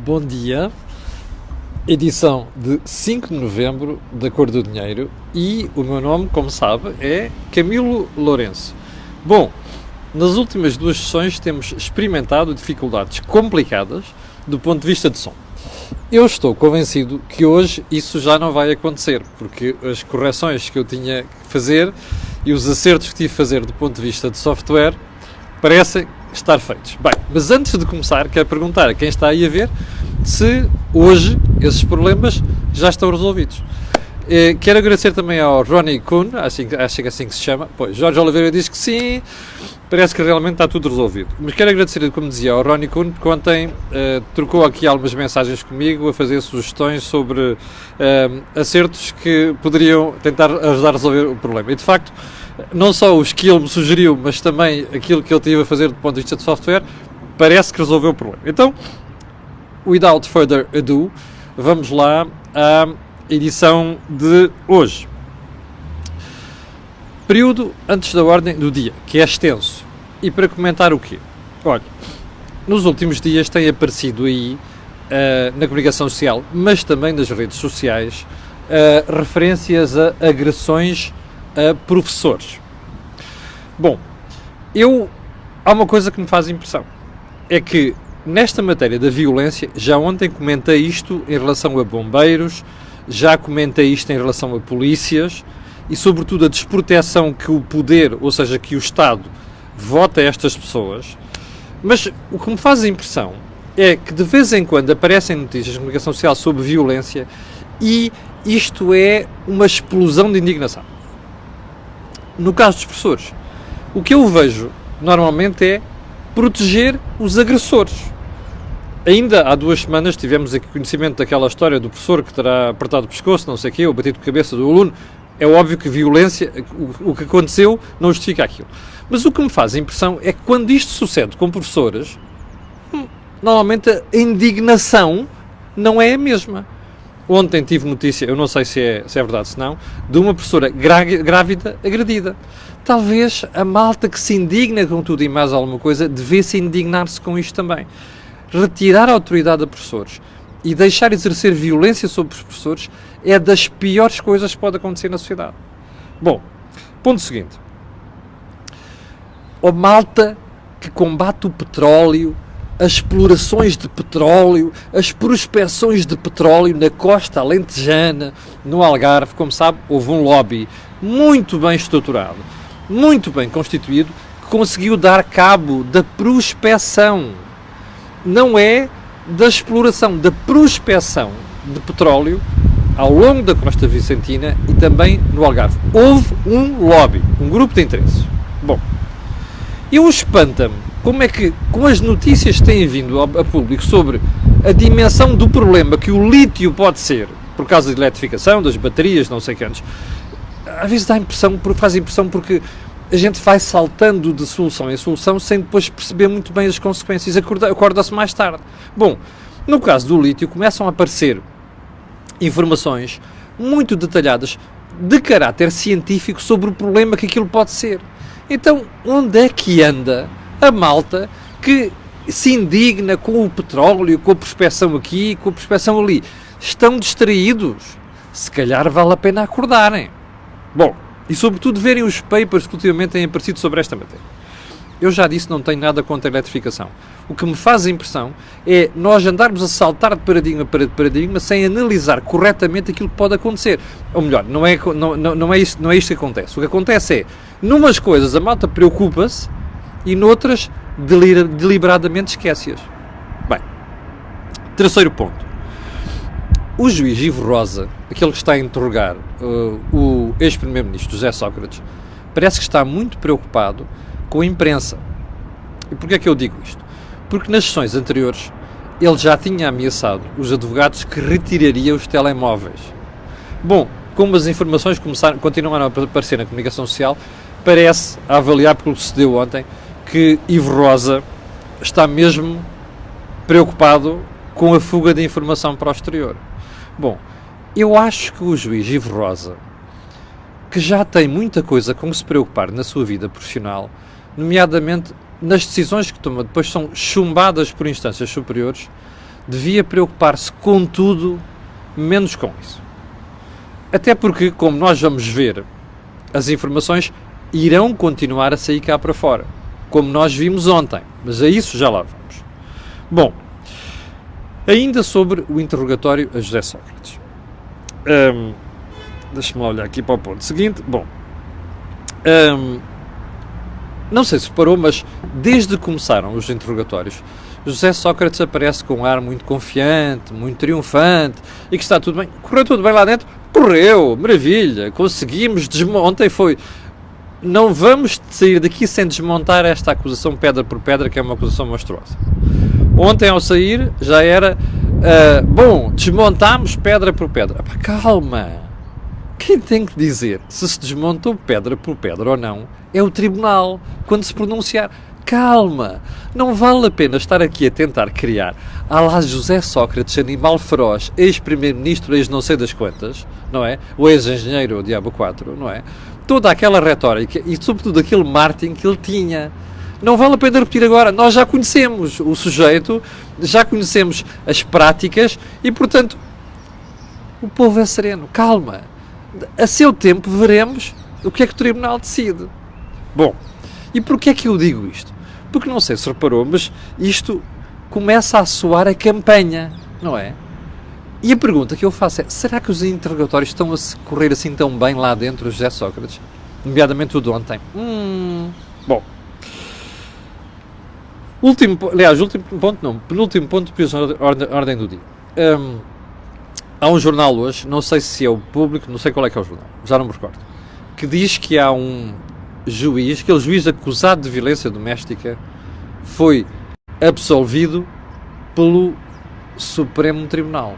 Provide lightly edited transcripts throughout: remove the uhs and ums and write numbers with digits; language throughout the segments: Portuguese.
Bom dia, edição de 5 de novembro da Cor do Dinheiro e o meu nome, como sabe, é Camilo Lourenço. Bom, nas últimas duas sessões temos experimentado dificuldades complicadas do ponto de vista de som. Eu estou convencido que hoje isso já não vai acontecer, porque as correções que eu tinha que fazer e os acertos que tive que fazer do ponto de vista de software parecem estar feitos. Bem, mas antes de começar, quero perguntar a quem está aí a ver se hoje esses problemas já estão resolvidos. Quero agradecer também ao Ronnie Kuhn, acho que é assim que se chama. Pois, Jorge Oliveira diz que sim, parece que realmente está tudo resolvido. Mas quero agradecer, como dizia, ao Ronnie Kuhn, que ontem trocou aqui algumas mensagens comigo a fazer sugestões sobre acertos que poderiam tentar ajudar a resolver o problema. E de facto, não só os que ele me sugeriu, mas também aquilo que ele teve a fazer do ponto de vista de software, parece que resolveu o problema. Então, without further ado, vamos lá à edição de hoje. Período antes da ordem do dia, que é extenso. E para comentar o quê? Olha, nos últimos dias tem aparecido aí, na comunicação social, mas também nas redes sociais, referências a agressões a professores. Bom, há uma coisa que me faz impressão, é que nesta matéria da violência, já ontem comentei isto em relação a bombeiros, já comentei isto em relação a polícias e sobretudo a desproteção que o poder, ou seja, que o Estado vota a estas pessoas, mas o que me faz impressão é que de vez em quando aparecem notícias de comunicação social sobre violência e isto é uma explosão de indignação. No caso dos professores, o que eu vejo normalmente é proteger os agressores. Ainda há 2 semanas tivemos aqui conhecimento daquela história do professor que terá apertado o pescoço, não sei o quê, ou batido com a cabeça do aluno. É óbvio que violência, o que aconteceu, não justifica aquilo. Mas o que me faz impressão é que quando isto sucede com professores, normalmente a indignação não é a mesma. Ontem tive notícia, eu não sei se é verdade se não, de uma professora grávida agredida. Talvez a malta que se indigna com tudo e mais alguma coisa devesse indignar-se com isto também. Retirar a autoridade a professores e deixar exercer violência sobre os professores é das piores coisas que pode acontecer na sociedade. Bom, ponto seguinte. A malta que combate o petróleo, as explorações de petróleo, as prospecções de petróleo na costa alentejana, no Algarve, como sabe, houve um lobby muito bem estruturado, muito bem constituído, que conseguiu dar cabo da prospecção. Não é da exploração, da prospecção de petróleo ao longo da costa vicentina e também no Algarve. Houve um lobby, um grupo de interesses. Bom, eu espanta-me como é que, com as notícias que têm vindo a público sobre a dimensão do problema que o lítio pode ser, por causa da eletrificação, das baterias, não sei quantos, às vezes faz impressão porque a gente vai saltando de solução em solução sem depois perceber muito bem as consequências, acorda-se mais tarde. Bom, no caso do lítio começam a aparecer informações muito detalhadas de caráter científico sobre o problema que aquilo pode ser. Então, onde é que anda a malta que se indigna com o petróleo, com a prospecção aqui, com a prospecção ali? Estão distraídos? Se calhar vale a pena acordarem. Bom, e sobretudo verem os papers que ultimamente têm aparecido sobre esta matéria. Eu já disse, não tenho nada contra a eletrificação. O que me faz a impressão é nós andarmos a saltar de paradigma para paradigma sem analisar corretamente aquilo que pode acontecer. Ou melhor, não é isto que acontece. O que acontece é, numas coisas a malta preocupa-se e noutras deliberadamente esquece-as. Bem, terceiro ponto. O juiz Ivo Rosa, aquele que está a interrogar o ex-primeiro-ministro José Sócrates, parece que está muito preocupado com a imprensa. E porquê é que eu digo isto? Porque nas sessões anteriores ele já tinha ameaçado os advogados que retiraria os telemóveis. Bom, como as informações continuaram a aparecer na comunicação social, parece, a avaliar pelo que sucedeu ontem, que Ivo Rosa está mesmo preocupado com a fuga de informação para o exterior. Bom, eu acho que o juiz Ivo Rosa, que já tem muita coisa com se preocupar na sua vida profissional, nomeadamente nas decisões que toma, depois são chumbadas por instâncias superiores, devia preocupar-se com tudo, menos com isso. Até porque, como nós vamos ver, as informações irão continuar a sair cá para fora, como nós vimos ontem, mas a isso já lá vamos. Bom, ainda sobre o interrogatório a José Sócrates. Deixa-me lá olhar aqui para o ponto seguinte. Bom, não sei se reparou, mas desde que começaram os interrogatórios, José Sócrates aparece com um ar muito confiante, muito triunfante, e que está tudo bem. Correu tudo bem lá dentro? Correu, maravilha, conseguimos desmontar. Ontem foi... Não vamos sair daqui sem desmontar esta acusação pedra por pedra, que é uma acusação monstruosa. Ontem, ao sair, já era... bom, desmontámos pedra por pedra. Epá, calma! Quem tem que dizer se desmontou pedra por pedra ou não é o tribunal, quando se pronunciar. Calma! Não vale a pena estar aqui a tentar criar à lá José Sócrates, animal feroz, ex-primeiro-ministro, ex-não sei das quantas, não é? O ex-engenheiro, o Diabo 4, não é? Toda aquela retórica e, sobretudo, aquele marketing que ele tinha. Não vale a pena repetir agora. Nós já conhecemos o sujeito, já conhecemos as práticas e, portanto, o povo é sereno. Calma. A seu tempo veremos o que é que o tribunal decide. Bom, e porquê é que eu digo isto? Porque não sei se reparou, mas isto começa a soar a campanha, não é? E a pergunta que eu faço é, será que os interrogatórios estão a correr assim tão bem lá dentro do José Sócrates? Nomeadamente o de ontem. Bom. Último ponto não, penúltimo ponto de ordem do dia. Há um jornal hoje, não sei se é o Público, não sei qual é que é o jornal, já não me recordo, que diz que há um juiz, aquele juiz acusado de violência doméstica, foi absolvido pelo Supremo Tribunal.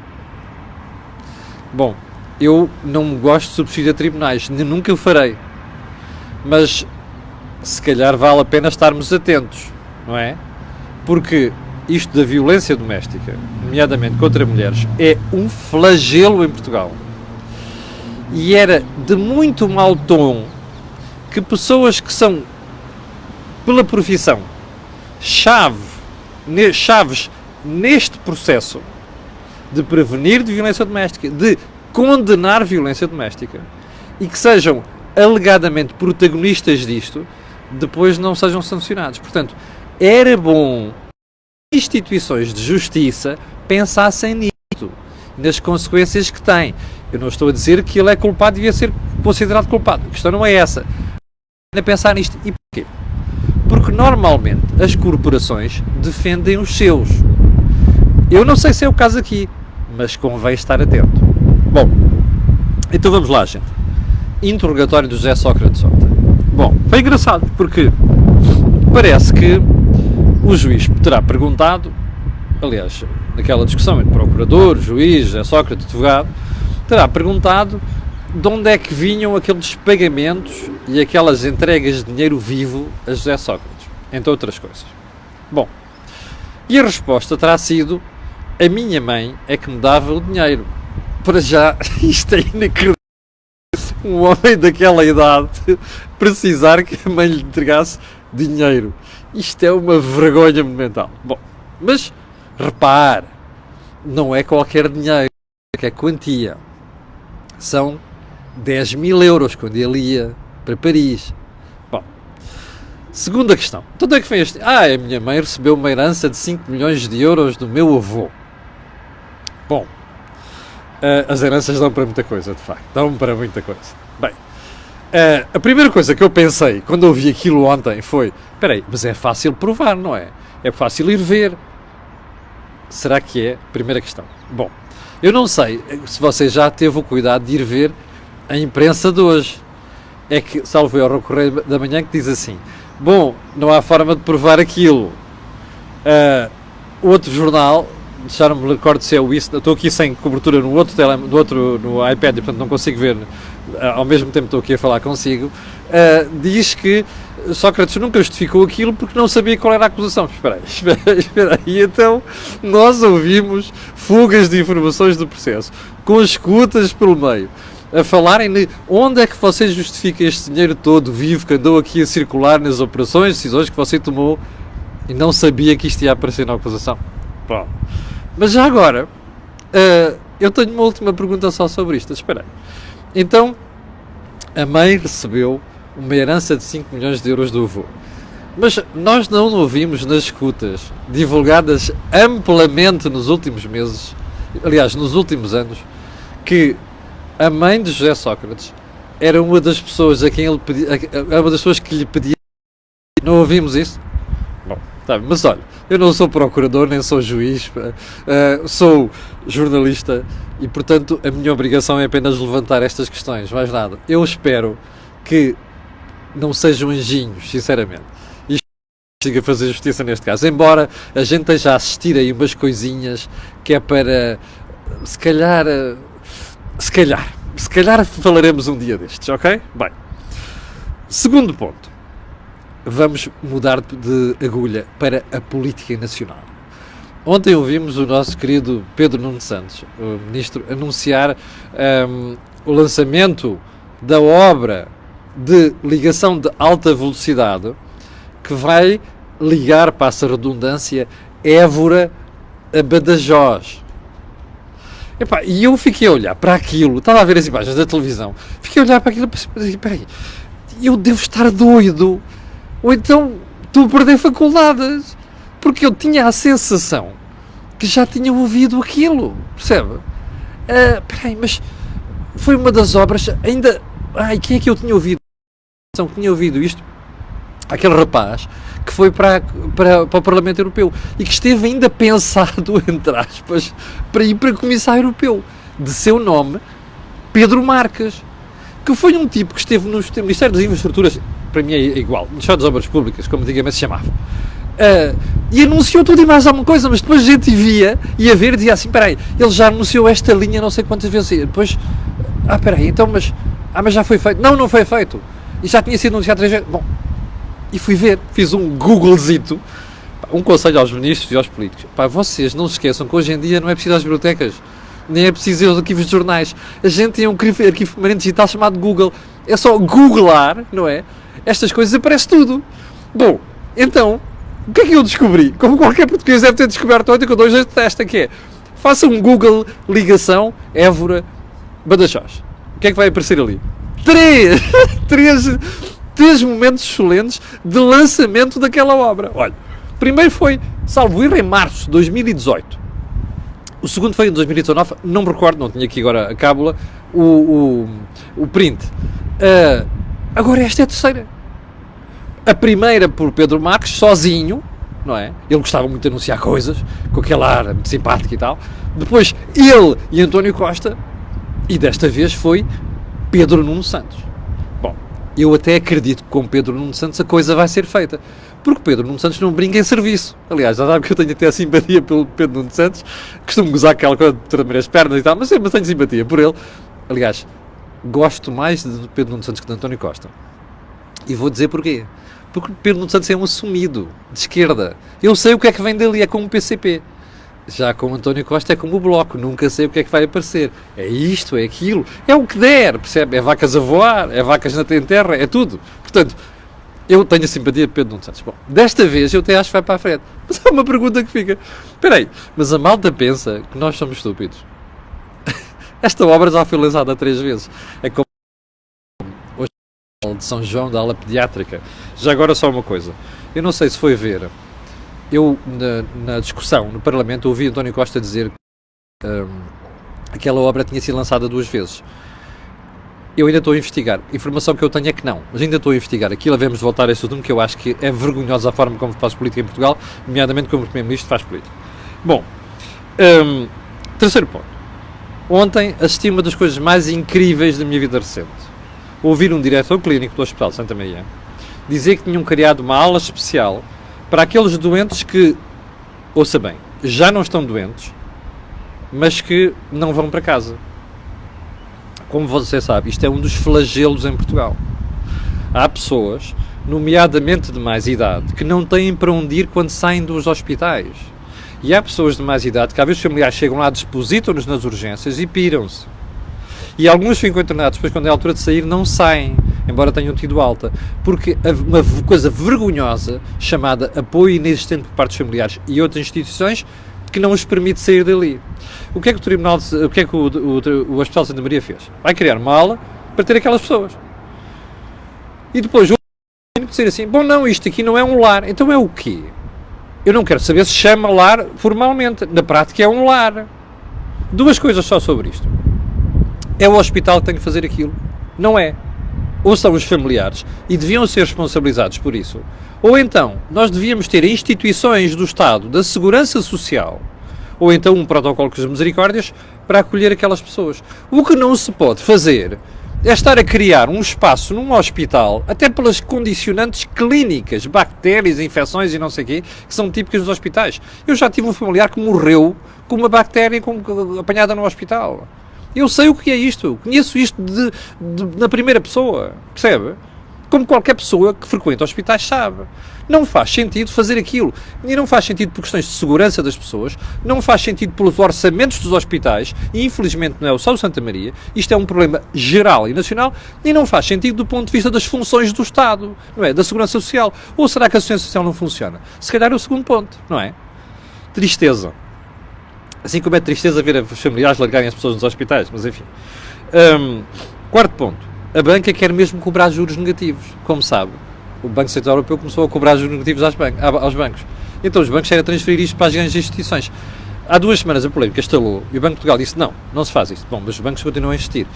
Bom, eu não gosto de subsídio a tribunais, nunca o farei, mas se calhar vale a pena estarmos atentos, não é? Porque isto da violência doméstica, nomeadamente contra mulheres, é um flagelo em Portugal. E era de muito mau tom que pessoas que são, pela profissão, chaves neste processo de prevenir de violência doméstica, de condenar violência doméstica, e que sejam alegadamente protagonistas disto, depois não sejam sancionados. Portanto, era bom que instituições de justiça pensassem nisto, nas consequências que tem. Eu não estou a dizer que ele é culpado e devia ser considerado culpado. A questão não é essa. É pensar nisto. E porquê? Porque normalmente as corporações defendem os seus. Eu não sei se é o caso aqui, mas convém estar atento. Bom, então vamos lá, gente. Interrogatório do José Sócrates ontem. Bom, foi engraçado, porque parece que o juiz terá perguntado, aliás, naquela discussão entre procurador, juiz, José Sócrates, advogado, terá perguntado de onde é que vinham aqueles pagamentos e aquelas entregas de dinheiro vivo a José Sócrates, entre outras coisas. Bom, e a resposta terá sido: a minha mãe é que me dava o dinheiro. Para já, isto é inacreditável. Um homem daquela idade precisar que a mãe lhe entregasse dinheiro. Isto é uma vergonha monumental. Bom, mas repare, não é qualquer dinheiro, é que é quantia. São 10.000 euros quando ele ia para Paris. Bom, segunda questão. Então onde é que foi este? A minha mãe recebeu uma herança de 5 milhões de euros do meu avô. Bom, as heranças dão para muita coisa, de facto. Dão para muita coisa. Bem, a primeira coisa que eu pensei quando ouvi aquilo ontem foi: espera aí, mas é fácil provar, não é? É fácil ir ver. Será que é? Primeira questão. Bom, eu não sei se você já teve o cuidado de ir ver a imprensa de hoje. É que, salvo erro, o Correio da Manhã que diz assim: bom, não há forma de provar aquilo. Outro jornal, já não me recordo se é o isso, estou aqui sem cobertura no iPad e portanto não consigo ver, ao mesmo tempo estou aqui a falar consigo, diz que Sócrates nunca justificou aquilo porque não sabia qual era a acusação. Espera aí, então nós ouvimos fugas de informações do processo, com escutas pelo meio, a falarem de onde é que você justifica este dinheiro todo vivo que andou aqui a circular nas operações, decisões que você tomou, e não sabia que isto ia aparecer na acusação. Pronto. Mas já agora, eu tenho uma última pergunta só sobre isto. Espera aí. Então, a mãe recebeu uma herança de 5 milhões de euros do avô. Mas nós não ouvimos nas escutas, divulgadas amplamente nos últimos meses, aliás, nos últimos anos, que a mãe de José Sócrates era uma das pessoas a quem ele pedia, uma das pessoas que lhe pedia. Não ouvimos isso? Bom, tá, mas olha, eu não sou procurador, nem sou juiz, sou jornalista e, portanto, a minha obrigação é apenas levantar estas questões, mais nada. Eu espero que não sejam anjinhos, sinceramente. E consiga fazer justiça neste caso. Embora a gente esteja a assistir aí umas coisinhas que é para, se calhar falaremos um dia destes, ok? Bem, segundo ponto. Vamos mudar de agulha para a política nacional. Ontem ouvimos o nosso querido Pedro Nuno Santos, o ministro, anunciar o lançamento da obra de ligação de alta velocidade que vai ligar, passa a redundância, Évora a Badajoz. Epá, e eu fiquei a olhar para aquilo, estava a ver as imagens da televisão, fiquei a olhar para aquilo e pensei, peraí, eu devo estar doido, ou então estou a perder faculdades, porque eu tinha a sensação que já tinha ouvido aquilo, percebe? Peraí, mas foi uma das obras, ainda, quem é que eu tinha ouvido? Que tinha ouvido isto? Aquele rapaz que foi para o Parlamento Europeu e que esteve ainda pensado, entre aspas, para ir para comissário europeu, de seu nome, Pedro Marques, que foi um tipo que esteve no Ministério das Infraestruturas, para mim é igual, Ministério das Obras Públicas, como antigamente se chamava, e anunciou tudo e mais alguma coisa, mas depois a gente ia ver e dizia assim, peraí, ele já anunciou esta linha não sei quantas vezes, e depois, peraí, então, mas já foi feito, não foi feito, e já tinha sido anunciado 3 vezes, bom, e fui ver, fiz um Googlezito, um conselho aos ministros e aos políticos, vocês não se esqueçam que hoje em dia não é preciso as bibliotecas, nem é preciso ir aos arquivos de jornais, a gente tem um arquivo permanente digital chamado Google, é só googlar, não é? Estas coisas aparece tudo. Bom, então, o que é que eu descobri? Como qualquer português deve ter descoberto ontem com 2 dias de testa, que é, faça um Google ligação Évora Badajoz. O que é que vai aparecer ali? 3 momentos excelentes de lançamento daquela obra. Olha, primeiro foi, salvo erro, em março de 2018. O segundo foi em 2019, não me recordo, não tinha aqui agora a cábula, o print. Agora esta é a terceira. A primeira por Pedro Marques, sozinho, não é? Ele gostava muito de anunciar coisas, com aquele ar muito simpático e tal. Depois ele e António Costa, e desta vez foi Pedro Nuno Santos. Bom, eu até acredito que com Pedro Nuno Santos a coisa vai ser feita, porque Pedro Nuno Santos não brinca em serviço. Aliás, já sabe que eu tenho até a simpatia pelo Pedro Nuno Santos, costumo gozar aquela coisa de tremer as pernas e tal, mas tenho simpatia por ele. Aliás, gosto mais de Pedro Nuno Santos que de António Costa. E vou dizer porquê. Porque Pedro Nuno Santos é um assumido, de esquerda. Eu sei o que é que vem dali, é como o PCP. Já com o António Costa é como o Bloco, nunca sei o que é que vai aparecer. É isto, é aquilo, é o que der, percebe? É vacas a voar, é vacas na terra, é tudo. Portanto, eu tenho a simpatia de Pedro Nuno Santos. Bom, desta vez eu até acho que vai para a frente. Mas há uma pergunta que fica. Espera aí, mas a malta pensa que nós somos estúpidos. Esta obra já foi lançada 3 vezes. É como de São João, da ala pediátrica. Já agora só uma coisa. Eu não sei se foi ver. Eu, na discussão no Parlamento, ouvi António Costa dizer que aquela obra tinha sido lançada 2 vezes. Eu ainda estou a investigar. A informação que eu tenho é que não. Mas ainda estou a investigar. Aqui devemos voltar a esse assunto, que eu acho que é vergonhosa a forma como se faz política em Portugal, nomeadamente como o Primeiro-Ministro faz política. Bom, terceiro ponto. Ontem assisti uma das coisas mais incríveis da minha vida recente. Ouvir um diretor clínico do Hospital de Santa Maria dizer que tinham criado uma ala especial para aqueles doentes que, ouça bem, já não estão doentes, mas que não vão para casa. Como você sabe, isto é um dos flagelos em Portugal. Há pessoas, nomeadamente de mais idade, que não têm para onde ir quando saem dos hospitais. E há pessoas de mais idade que, às vezes, os familiares chegam lá, depositam-nos nas urgências e piram-se. E alguns ficam internados, depois, quando é a altura de sair, não saem, embora tenham tido alta. Porque uma coisa vergonhosa, chamada apoio inexistente por parte dos familiares e outras instituições, que não os permite sair dali. O que é que o Hospital de Santa Maria fez? Vai criar uma ala para ter aquelas pessoas. E depois o dizer assim, bom, não, isto aqui não é um lar. Então é o quê? Eu não quero saber se chama lar formalmente. Na prática é um lar. Duas coisas só sobre isto. É o hospital que tem que fazer aquilo. Não é. Ou são os familiares e deviam ser responsabilizados por isso. Ou então, nós devíamos ter instituições do Estado, da Segurança Social, ou então um protocolo com as misericórdias para acolher aquelas pessoas. O que não se pode fazer é estar a criar um espaço num hospital, até pelas condicionantes clínicas, bactérias, infecções e não sei o quê, que são típicas dos hospitais. Eu já tive um familiar que morreu com uma bactéria apanhada no hospital. Eu sei o que é isto, conheço isto na primeira pessoa, percebe? Como qualquer pessoa que frequenta hospitais sabe. Não faz sentido fazer aquilo. E não faz sentido por questões de segurança das pessoas, não faz sentido pelos orçamentos dos hospitais, e infelizmente não é só o Santa Maria, isto é um problema geral e nacional, e não faz sentido do ponto de vista das funções do Estado, não é? Da Segurança Social. Ou será que a Segurança Social não funciona? Se calhar é o segundo ponto, não é? Tristeza. Assim como é tristeza ver os familiares largarem as pessoas nos hospitais, mas enfim. Quarto ponto. A banca quer mesmo cobrar juros negativos. Como sabe, o Banco Central Europeu começou a cobrar juros negativos aos bancos. Então os bancos querem transferir isto para as grandes instituições. Há 2 semanas a polémica estalou e o Banco de Portugal disse não se faz isto. Bom, mas os bancos continuam a investir.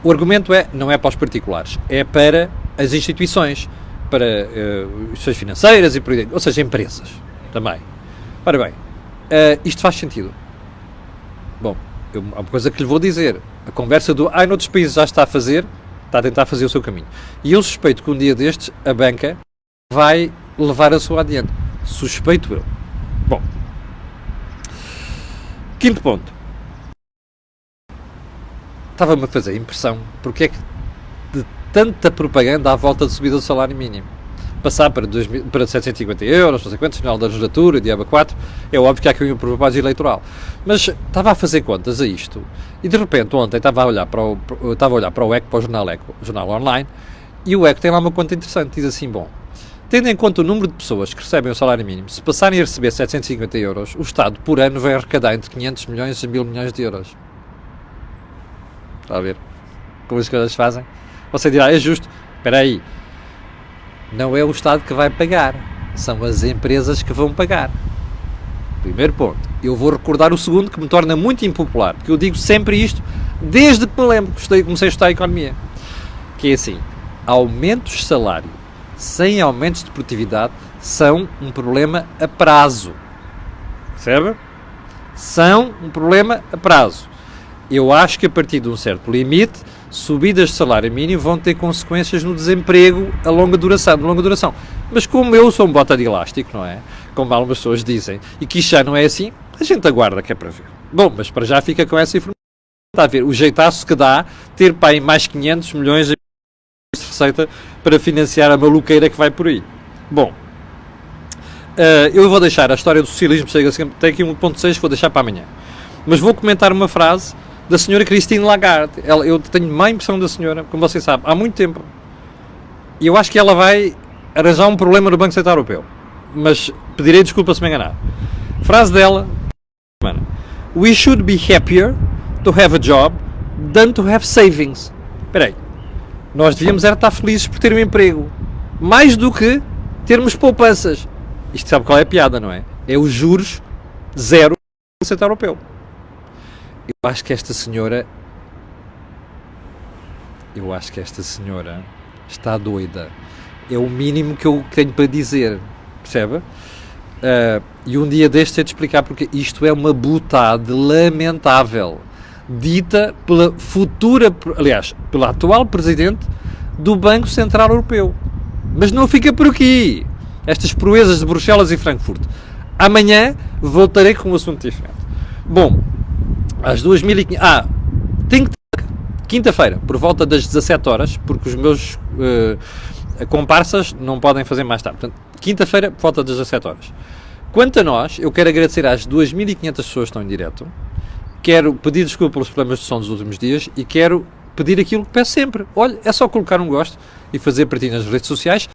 O argumento não é para os particulares, é para as instituições, para instituições financeiras, ou seja, empresas também. Ora bem, isto faz sentido. Bom, há uma coisa que lhe vou dizer. A conversa noutros países já está a tentar fazer o seu caminho. E eu suspeito que um dia destes a banca vai levar a sua adiante. Suspeito eu. Bom. Quinto ponto. Estava-me a fazer impressão porque é que de tanta propaganda à volta de subida do salário mínimo. Passar para 750 euros, não sei quantos, final da legislatura, diabo 4, é óbvio que há aqui um propósito eleitoral. Mas estava a fazer contas a isto, e de repente ontem estava a olhar para o ECO, para o jornal ECO, jornal online, e o ECO tem lá uma conta interessante, diz assim, bom, tendo em conta o número de pessoas que recebem o salário mínimo, se passarem a receber 750 euros, o Estado por ano vai arrecadar entre 500 milhões e 1.000 milhões de euros. Está a ver como as coisas fazem? Você dirá, é justo, espera aí. Não é o Estado que vai pagar, são as empresas que vão pagar. Primeiro ponto. Eu vou recordar o segundo, que me torna muito impopular, porque eu digo sempre isto, desde que me lembro que comecei a estudar a economia, que é assim, aumentos de salário sem aumentos de produtividade são um problema a prazo. Percebe? São um problema a prazo. Eu acho que a partir de um certo limite, subidas de salário mínimo vão ter consequências no desemprego de longa duração. Mas como eu sou um bota de elástico, não é? Como algumas pessoas dizem, e que isto já não é assim, a gente aguarda que é para ver. Bom, mas para já fica com essa informação. Está a ver, o jeitaço que dá ter para aí mais 500 milhões de receita para financiar a maluqueira que vai por aí. Bom, eu vou deixar a história do socialismo, tem aqui 1.6, vou deixar para amanhã. Mas vou comentar uma frase da senhora Christine Lagarde. Eu tenho má impressão da senhora, como vocês sabem, há muito tempo. E eu acho que ela vai arranjar um problema no Banco Central Europeu. Mas pedirei desculpa se me enganar. Frase dela: We should be happier to have a job than to have savings. Espera aí. Nós devíamos estar felizes por ter um emprego, mais do que termos poupanças. Isto sabe qual é a piada, não é? É os juros zero do Banco Central Europeu. Eu acho que esta senhora está doida. É o mínimo que eu tenho para dizer, percebe? E um dia deste é de explicar porque isto é uma butade lamentável, dita pela pela atual presidente do Banco Central Europeu. Mas não fica por aqui. Estas proezas de Bruxelas e Frankfurt. Amanhã voltarei com um assunto diferente. Bom, às 2.500... tenho que ter quinta-feira, por volta das 17 horas, porque os meus comparsas não podem fazer mais tarde. Portanto, quinta-feira, por volta das 17 horas. Quanto a nós, eu quero agradecer às 2.500 pessoas que estão em direto, quero pedir desculpa pelos problemas de som dos últimos dias e quero pedir aquilo que peço sempre. Olha, é só colocar um gosto e fazer partilha nas redes sociais.